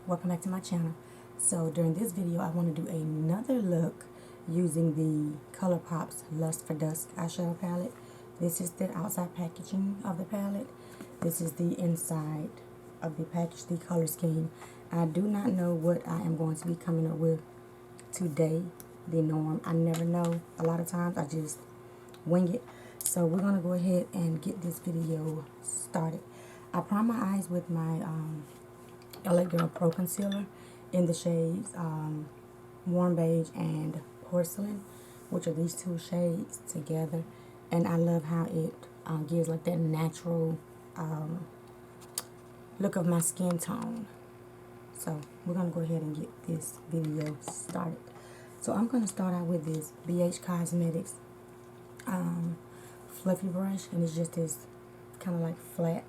welcome back to my channel. So during this video I want to do another look using the ColourPop's Lust for Dusk eyeshadow palette. This is the outside packaging of the palette. This is the inside of the package, the color scheme. I do not know what I am going to be coming up with today, the norm. I never know. A lot of times I just wing it. So we're going to go ahead and get this video started. I prime my eyes with my LA Girl Pro Concealer in the shades Warm Beige and Porcelain, which are these two shades together. And I love how it gives like that natural look of my skin tone. So we're going to go ahead and get this video started. So I'm going to start out with this BH Cosmetics fluffy brush, and it's just this kind of like flat,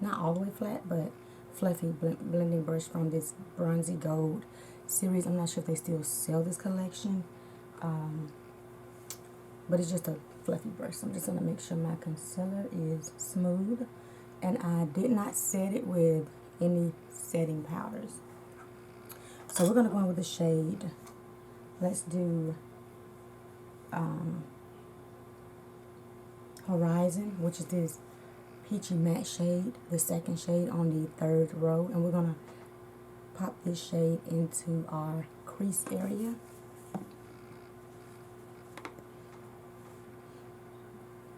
not all the way flat, but fluffy blending brush from this Bronzy Gold series. I'm not sure if they still sell this collection, but it's just a fluffy brush. So I'm just going to make sure my concealer is smooth, and I did not set it with any setting powders. So we're going to go in with the shade. Let's do Horizon, which is this peachy matte shade, the second shade on the third row, and we're going to pop this shade into our crease area.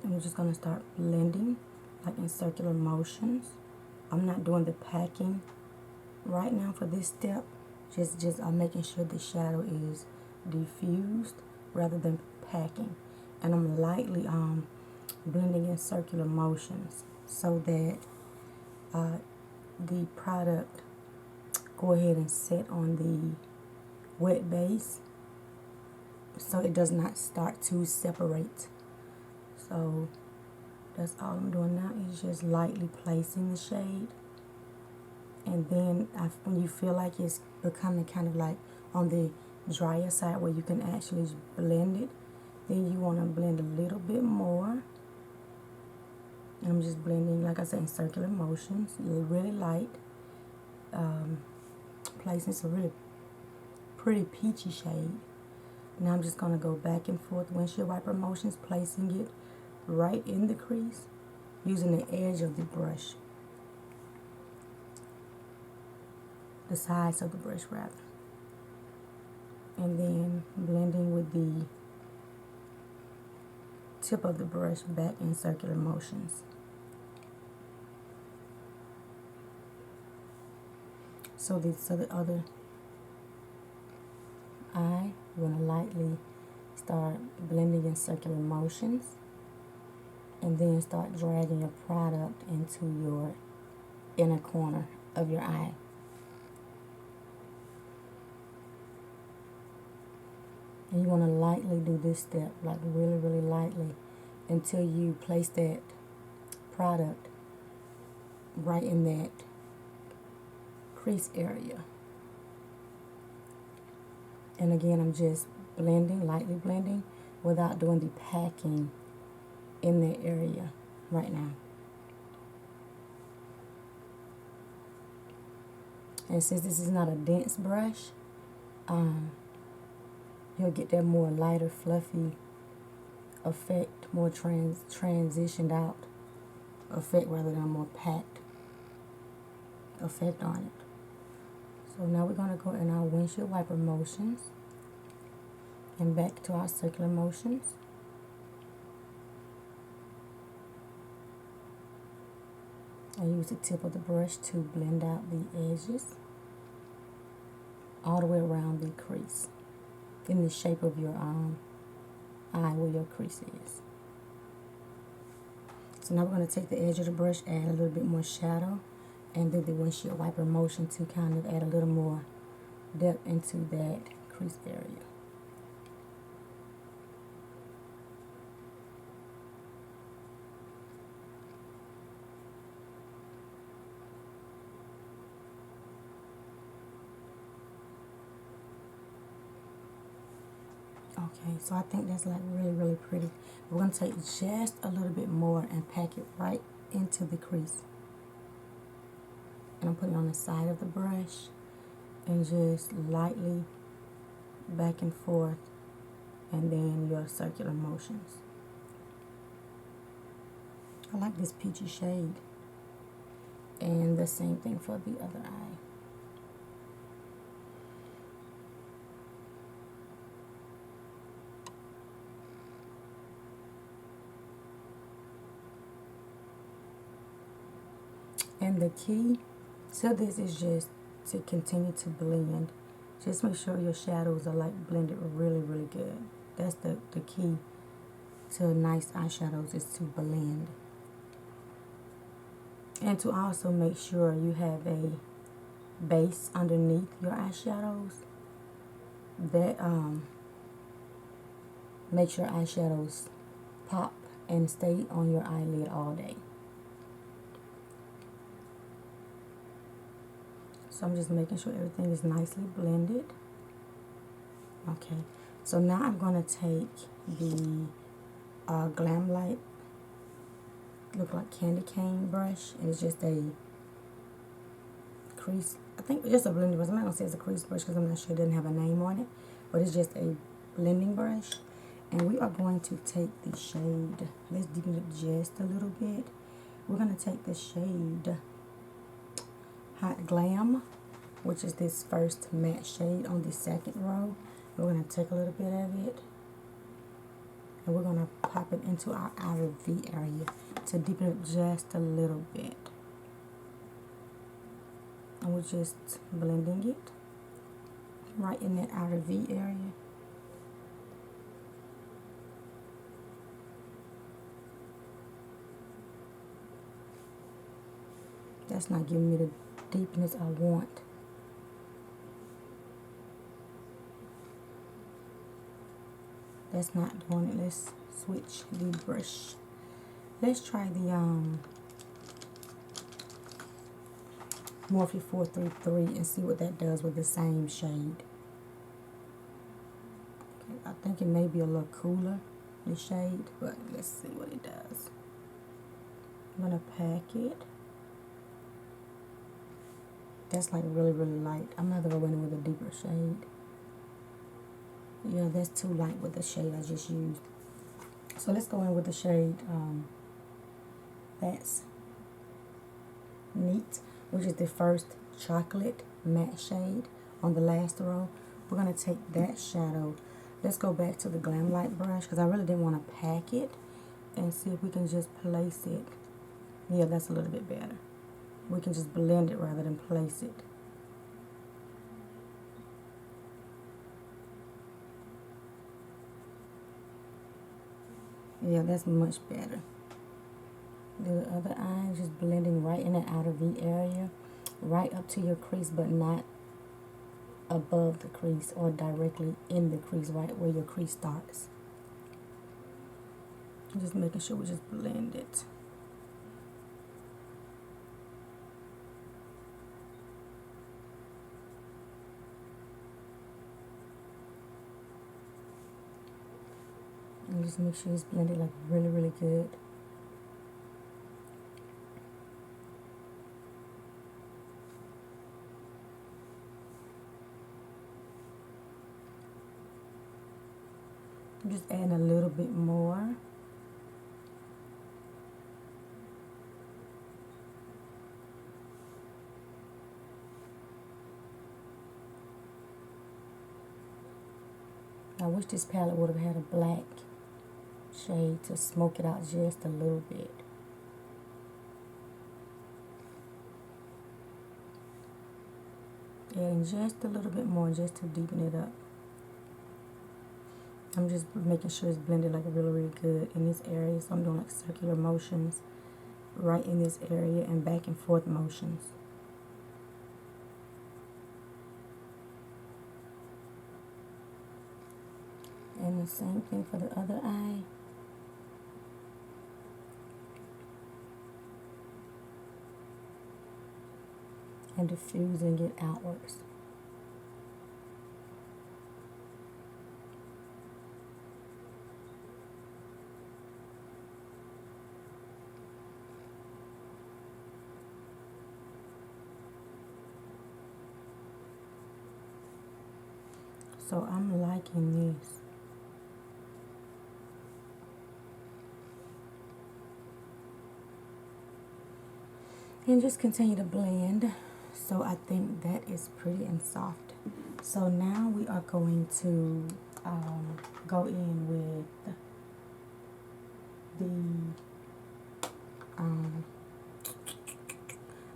And we're just going to start blending like in circular motions. I'm not doing the packing right now for this step. Just I'm making sure the shadow is diffused rather than packing. And I'm lightly blending in circular motions so that the product go ahead and set on the wet base so it does not start to separate. So that's all I'm doing now, is just lightly placing the shade. And then when you feel like it's becoming kind of like on the drier side where you can actually blend it, then you want to blend a little bit more. And I'm just blending, like I said, in circular motions, really light. Placing some really pretty peachy shade. Now I'm just going to go back and forth, windshield wiper motions, placing it right in the crease using the edge of the brush. The sides of the brush rather. And then blending with the tip of the brush back in circular motions. So the other eye, we're going to lightly start blending in circular motions, and then start dragging your product into your inner corner of your eye. And you want to lightly do this step, like really, really lightly, until you place that product right in that crease area. And again, I'm just blending, lightly blending, without doing the packing in that area right now. And since this is not a dense brush, you'll get that more lighter, fluffy effect, more transitioned out effect rather than a more packed effect on it. So now we're going to go in our windshield wiper motions and back to our circular motions. I use the tip of the brush to blend out the edges all the way around the crease in the shape of your eye where your crease is. So now we're going to take the edge of the brush, add a little bit more shadow, and do the windshield wiper motion to kind of add a little more depth into that crease area. Okay, so I think that's like really, really pretty. We're going to take just a little bit more and pack it right into the crease. And I'm putting it on the side of the brush. and just lightly back and forth, and then your circular motions. I like this peachy shade. And the same thing for the other eye. And the key to this is just to continue to blend. Just make sure your shadows are like blended really, really good. That's the key to nice eyeshadows, is to blend. And to also make sure you have a base underneath your eyeshadows that makes your eyeshadows pop and stay on your eyelid all day. So I'm just making sure everything is nicely blended. Okay, so now I'm going to take the Glam Light, look like candy cane brush, and it's just a crease, I think it's just a blending brush. I'm not going to say it's a crease brush because I'm not sure it doesn't have a name on it, but it's just a blending brush. And we are going to take the shade, let's deepen it just a little bit. We're going to take the shade Hot Glam, which is this first matte shade on the second row. We're going to take a little bit of it, and we're going to pop it into our outer V area to deepen it just a little bit. And we're just blending it right in that outer V area. That's not giving me the deepness I want. That's not doing it. Let's switch the brush. Let's try the Morphe 433 and see what that does with the same shade. Okay, I think it may be a little cooler, the shade, but let's see what it does. I'm gonna pack it. That's like really, really light. I'm not gonna go in with a deeper shade. Yeah, that's too light with the shade I just used. So let's go in with the shade That's Neat, which is the first chocolate matte shade on the last row. We're going to take that shadow. Let's go back to the Glam Light brush because I really didn't want to pack it, and see if we can just place it. Yeah, that's a little bit better. We can just blend it rather than place it. Yeah, that's much better. The other eye, just blending right in the outer V area, right up to your crease, but not above the crease or directly in the crease, right where your crease starts. Just making sure we just blend it. And just make sure it's blended like really, really good. I'm just adding a little bit more. I wish this palette would have had a black shade to smoke it out just a little bit. Adding just a little bit more just to deepen it up. I'm just making sure it's blended like really, really good in this area. So I'm doing like circular motions right in this area and back and forth motions. And the same thing for the other eye. And diffusing it outwards. So I'm liking this. And just continue to blend. So I think that is pretty and soft. So now we are going to go in with the,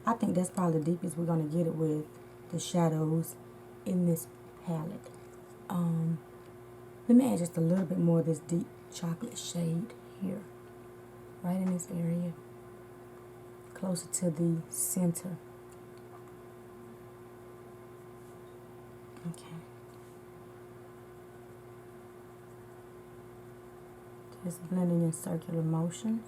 I think that's probably the deepest we're going to get it with the shadows in this palette. Let me add just a little bit more of this deep chocolate shade here, right in this area, closer to the center. Okay. Just blending in circular motions.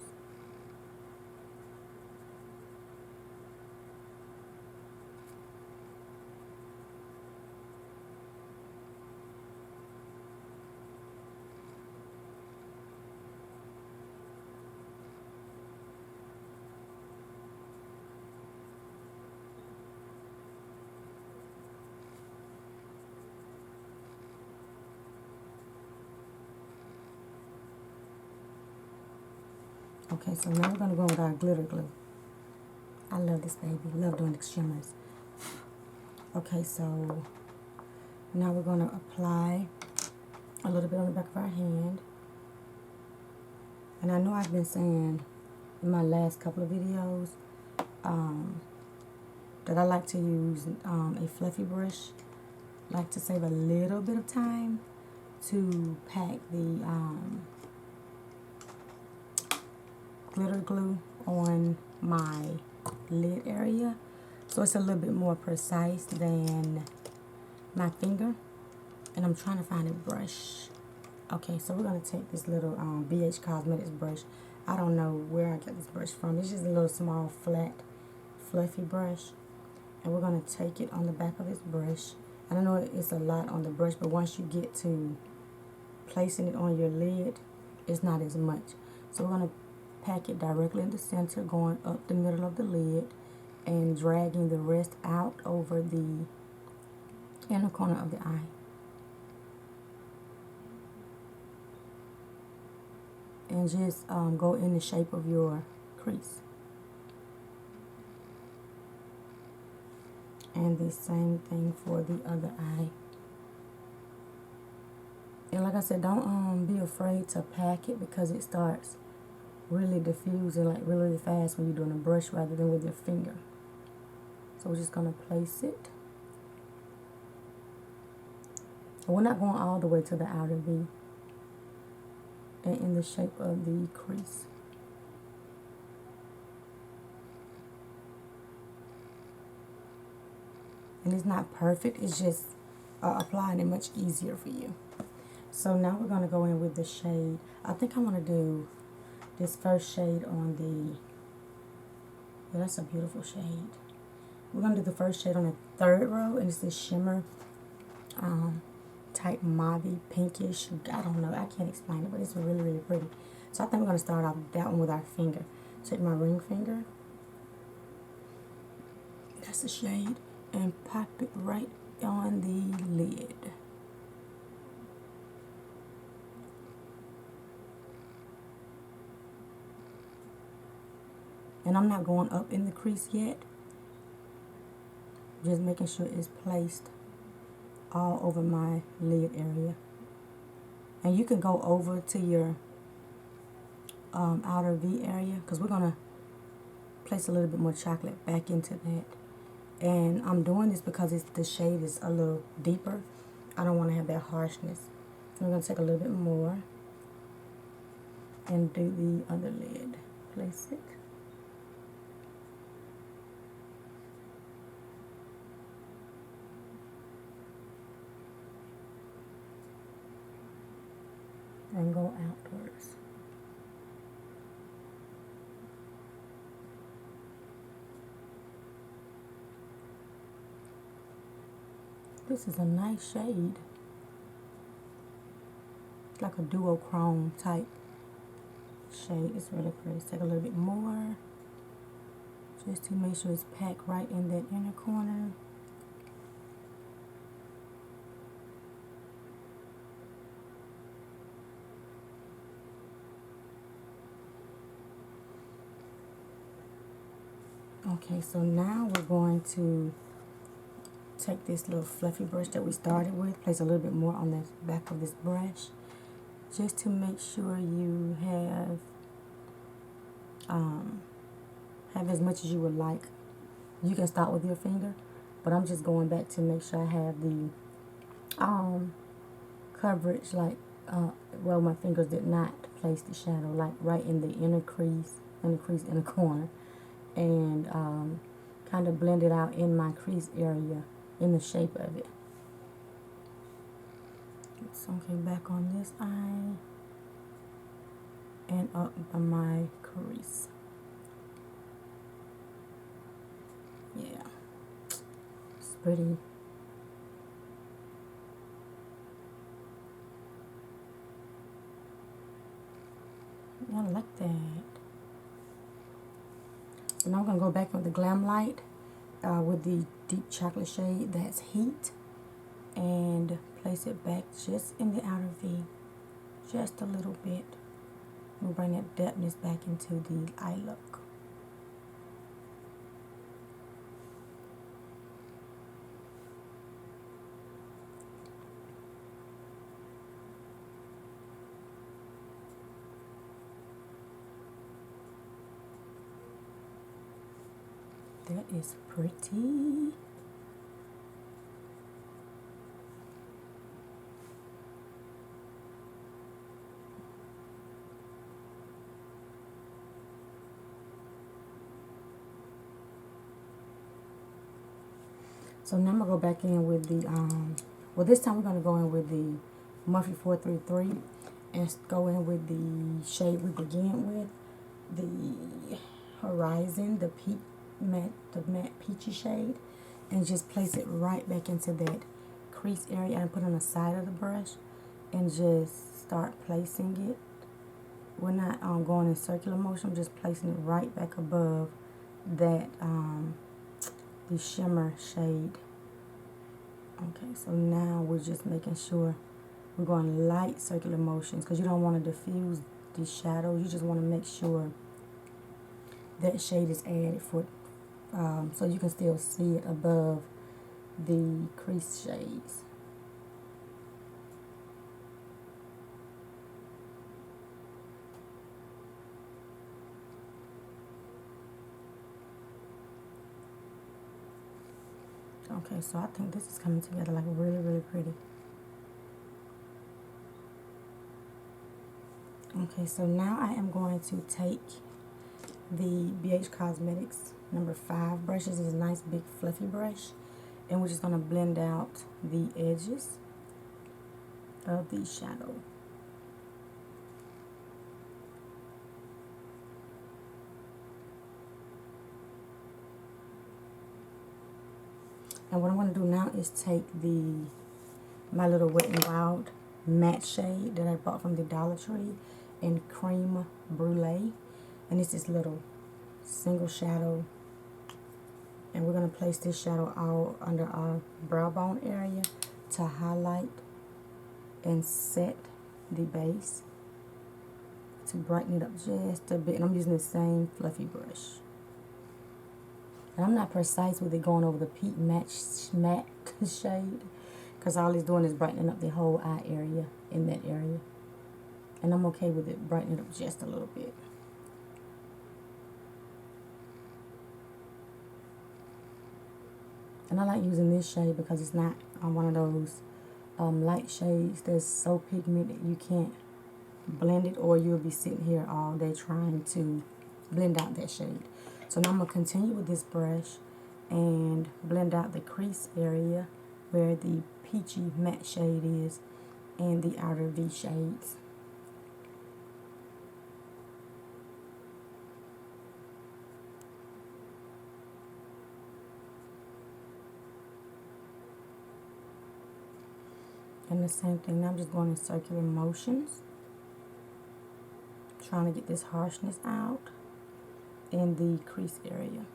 Okay, so now we're going to go with our glitter glue. I love this baby. Love doing the shimmers. Okay, so now we're going to apply a little bit on the back of our hand. And I know I've been saying in my last couple of videos that I like to use a fluffy brush. I like to save a little bit of time to pack the glitter glue on my lid area, so it's a little bit more precise than my finger. And I'm trying to find a brush. Okay, so we're going to take this little BH Cosmetics brush. I don't know where I got this brush from. It's just a little small, flat, fluffy brush. And we're going to take it on the back of this brush. And I know it's a lot on the brush, but once you get to placing it on your lid, it's not as much. So we're going to pack it directly in the center, going up the middle of the lid and dragging the rest out over the inner corner of the eye. And just go in the shape of your crease. And the same thing for the other eye. And like I said, don't be afraid to pack it, because it starts really diffusing like really fast when you're doing a brush rather than with your finger. So we're just going to place it. And we're not going all the way to the outer V. And in the shape of the crease. And it's not perfect, it's just applying it much easier for you. So now we're going to go in with the shade. I think I want to do this first shade on the, yeah, that's a beautiful shade. We're going to do the first shade on the third row, and it's this shimmer type mauvey, pinkish. I don't know, I can't explain it, but it's really, really pretty. So I think we're going to start off that one with our finger. Take my ring finger, that's the shade, and pop it right on the lid. And I'm not going up in the crease yet, just making sure it's placed all over my lid area. And you can go over to your outer V area, because we're going to place a little bit more chocolate back into that. And I'm doing this because the shade is a little deeper. I don't want to have that harshness. So I'm going to take a little bit more and do the other lid. Place it. And go outwards. This is a nice shade. It's like a duochrome type shade. It's really pretty. Let's take a little bit more, just to make sure it's packed right in that inner corner. Okay, so now we're going to take this little fluffy brush that we started with, place a little bit more on the back of this brush, just to make sure you have as much as you would like. You can start with your finger, but I'm just going back to make sure I have the coverage, like well, my fingers did not place the shadow, like right in the inner crease, in the corner, and kind of blend it out in my crease area, in the shape of it. So okay, back on this eye and up by my crease. Yeah, it's pretty. I like that. So now I'm going to go back with the Glam light with the deep chocolate shade, that's Heat, and place it back just in the outer V, just a little bit. We'll bring that depthness back into the eye look. That is pretty. So now I'm going to go back in with the, well, this time we're going to go in with the Morphe 433 and go in with the shade we began with, the Horizon, the matte peachy shade, and just place it right back into that crease area and put it on the side of the brush and just start placing it. We're not going in circular motion, I'm just placing it right back above that the shimmer shade. Okay, so now we're just making sure we're going light circular motions because you don't want to diffuse the shadow. You just want to make sure that shade is added for so you can still see it above the crease shades. Okay, so I think this is coming together like really, really pretty. Okay, so now I am going to take the BH Cosmetics number 5 brush. This is a nice big fluffy brush, and we're just going to blend out the edges of the shadow. And what I'm going to do now is take my little Wet n Wild matte shade that I bought from the Dollar Tree in Cream Brulee. And it's this little single shadow. And we're going to place this shadow all under our brow bone area to highlight and set the base, to brighten it up just a bit. And I'm using the same fluffy brush. And I'm not precise with it going over the peach matte shade, because all it's doing is brightening up the whole eye area in that area. And I'm okay with it brightening up just a little bit. And I like using this shade because it's not one of those light shades that's so pigmented you can't blend it, or you'll be sitting here all day trying to blend out that shade. So now I'm going to continue with this brush and blend out the crease area where the peachy matte shade is and the outer V shades. And the same thing, now I'm just going in circular motions, trying to get this harshness out in the crease area.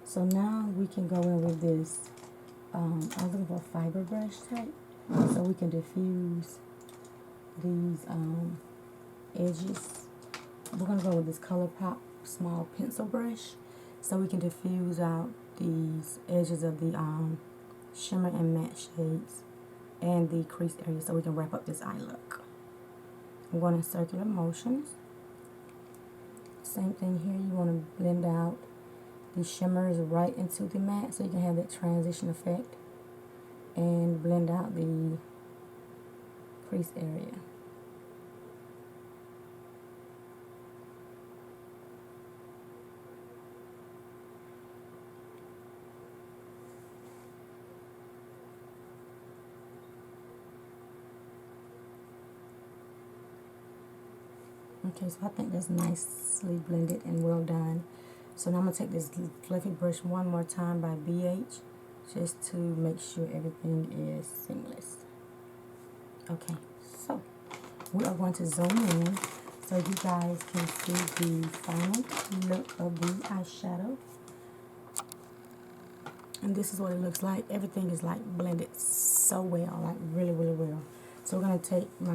So now we can go in with this, I'm looking for a fiber brush type, so we can diffuse these edges. We're going to go with this ColourPop small pencil brush so we can diffuse out these edges of the shimmer and matte shades and the crease area so we can wrap up this eye look. I'm going in circular motions. Same thing here, you want to blend out the shimmers right into the matte so you can have that transition effect, and blend out the crease area. Okay, so I think that's nicely blended and well done. So now I'm going to take this fluffy brush one more time by BH just to make sure everything is seamless. Okay, so we are going to zoom in so you guys can see the final look of the eyeshadow. And this is what it looks like. Everything is like blended so well, like really, really well. So we're going to take my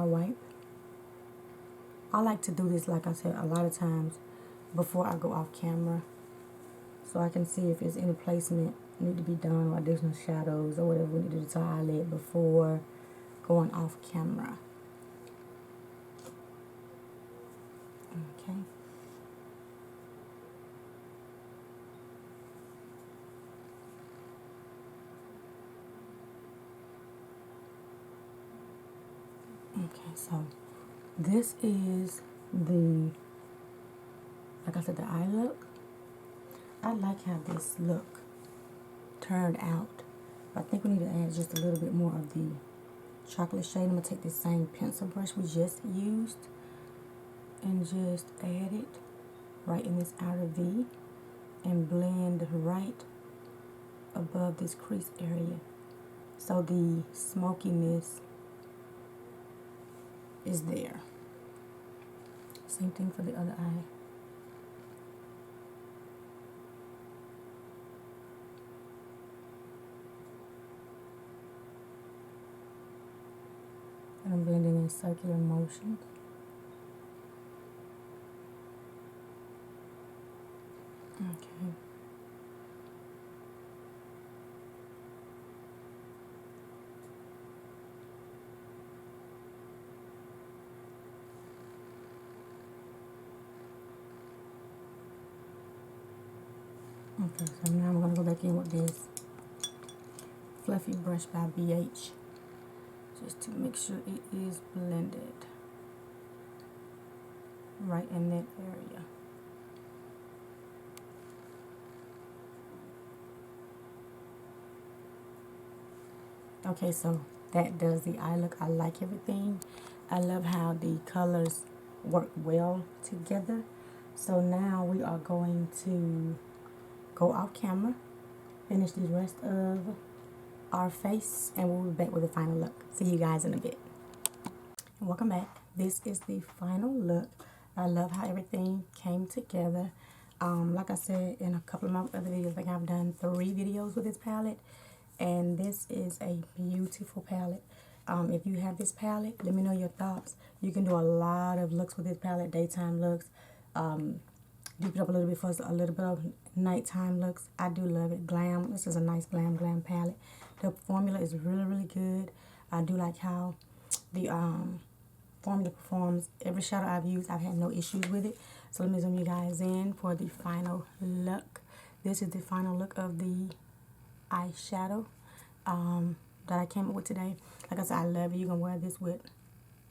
wipe. I like to do this, like I said, a lot of times before I go off camera, so I can see if there's any placement need to be done or additional shadows or whatever we need to do to our eyelid before going off camera. Okay. Okay, so this is the, like I said, the eye look. I like how this look turned out. I think we need to add just a little bit more of the chocolate shade. I'm going to take this same pencil brush we just used and just add it right in this outer V and blend right above this crease area. So the smokiness is there. Same thing for the other eye. And I'm blending in circular motions. Okay. Okay, so now I'm going to go back in with this fluffy brush by BH just to make sure it is blended right in that area. Okay, so that does the eye look. I like everything. I love how the colors work well together. So now we are going to go off camera, finish the rest of our face, and we'll be back with the final look. See you guys in a bit. And welcome back. This is the final look. I love how everything came together. Like I said in a couple of my other videos, I think I've done 3 videos with this palette, and this is a beautiful palette. If you have this palette, let me know your thoughts. You can do a lot of looks with this palette, daytime looks, deep it up a little bit for a little bit of nighttime looks. I do love it. Glam, this is a nice Glam palette. The formula is really, really good. I do like how the formula performs. Every shadow I've used, I've had no issues with it. So let me zoom you guys in for the final look. This is the final look of the eyeshadow that I came up with today. Like I said, I love it. You can wear this with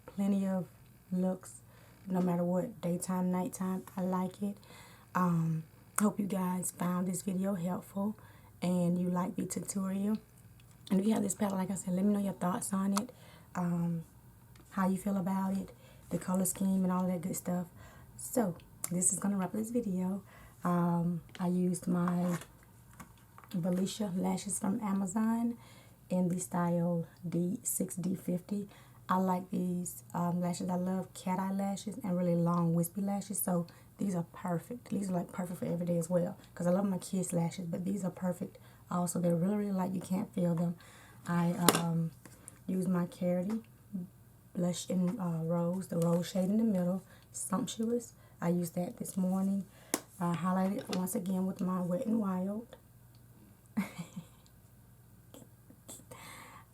plenty of looks, no matter what, daytime, nighttime. I like it. Hope you guys found this video helpful and you like the tutorial. And if you have this palette, like I said, let me know your thoughts on it, how you feel about it, the color scheme and all of that good stuff. So this is going to wrap this video. I used my Valicia lashes from Amazon in the style D6D50. I like these lashes. I love cat eye lashes and really long wispy lashes, so these are perfect. These are like perfect for every day as well, because I love my kids lashes, but these are perfect also. They're really, really light. You can't feel them. I use my Carity blush in rose, the rose shade in the middle, Sumptuous. I used that this morning. I highlighted once again with my Wet n Wild.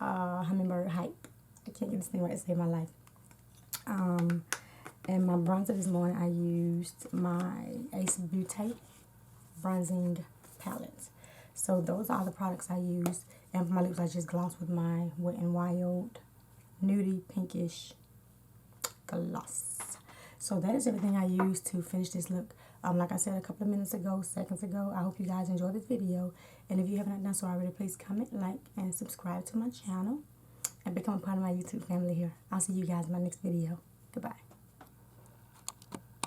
Hummingbird Hype. I can't get this thing right to save my life. And my bronzer this morning, I used my Ace Beauty bronzing palette. So those are the products I use. And for my lips, I just gloss with my Wet n Wild nudie pinkish gloss. So that is everything I used to finish this look. Like I said a couple of seconds ago, I hope you guys enjoyed this video. And if you haven't done so already, please comment, like, and subscribe to my channel. And become a part of my YouTube family here. I'll see you guys in my next video. Goodbye.